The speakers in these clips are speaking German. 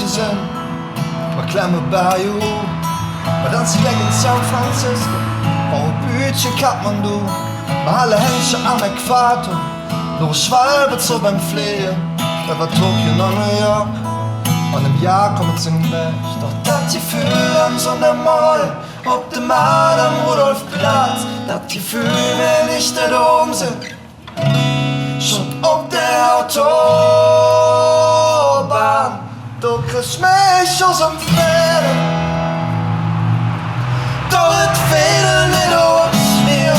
sind, wir klemmen bei you. Maar dan zie ik in San Francisco, van een buurtje Kathmandu. Maar alle Händchen am Äquator, nur Schwalbe zu beim Fliehen. Über Tokio nach New York, und im Jahr kommen sie weg. Doch das Gefühl am Sondermall, ob dem Mann am Rudolfplatz, das Gefühl, wenn ich da oben sind, schon ob der Autobahn. Du kriegst mich aus dem Pferde, doch es fehlt nicht aus mir.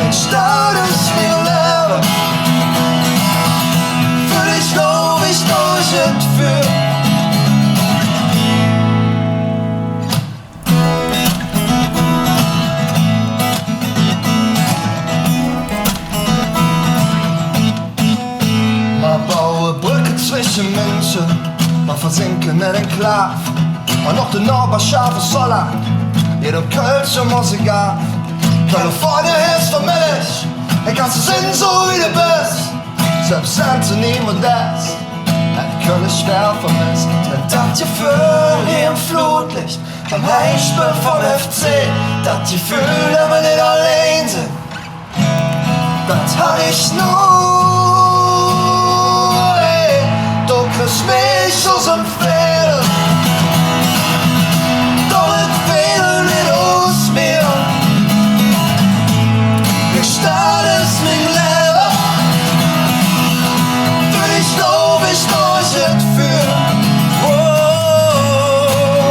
Den Stadt ist mir Leben, für dich glaub ich durch entführt. Man baue Brücke zwischen Menschen, man versinken in den Klav. Und noch den Oberscharfe Soller, jeder Kölsche Musik ab. Kalifornien ist für mich, ich kannst du sind so wie du bist. Selbst Anthony Modest, hat Köln schwer vermisst. Denn das Gefühl hier im Flutlicht, am Heimspiel vom FC, das Gefühl, dass wir nicht allein sind, das hab ich nur, ey. Du kriegst mich aus dem Fedel, doch es fehlt nicht aus mir. Die Stadt ist mein Leben, für dich glaub ich durch entführt. Oh,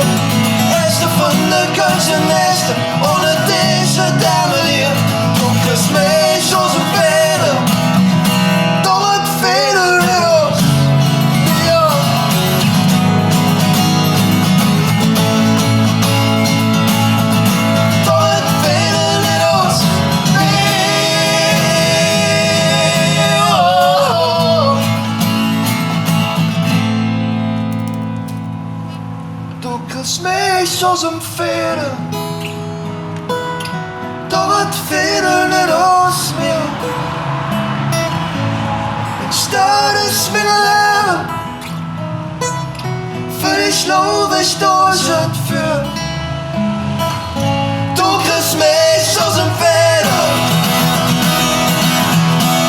Äste von der Kölschen Nächte, ohne dich wird der mit dir. Du kriegst mich aus dem Fedel, doch es fehlt nicht aus mir. Doch es fehlt nicht aus mir. Du kriegst mich aus dem Fedel, doch es fehlt nicht aus mir. Die Stadt ist mein Leben, für dich lauf ich durch und für. Du kriegst mich aus dem Fedel,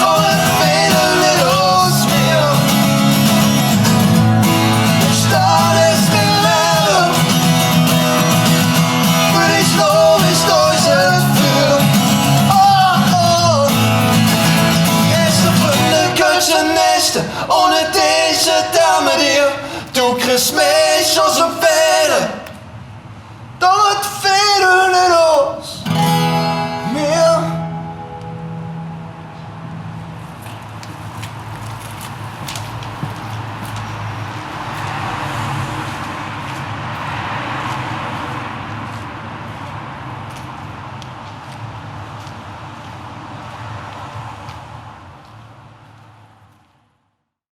doch es fehlt nicht aus mir. Die Stadt ist mein Leben, für dich lauf ich durch und für. Oh, oh, Äste von der Kölschen Nächte, ohne dich wird der mit dir. Du kriegst mich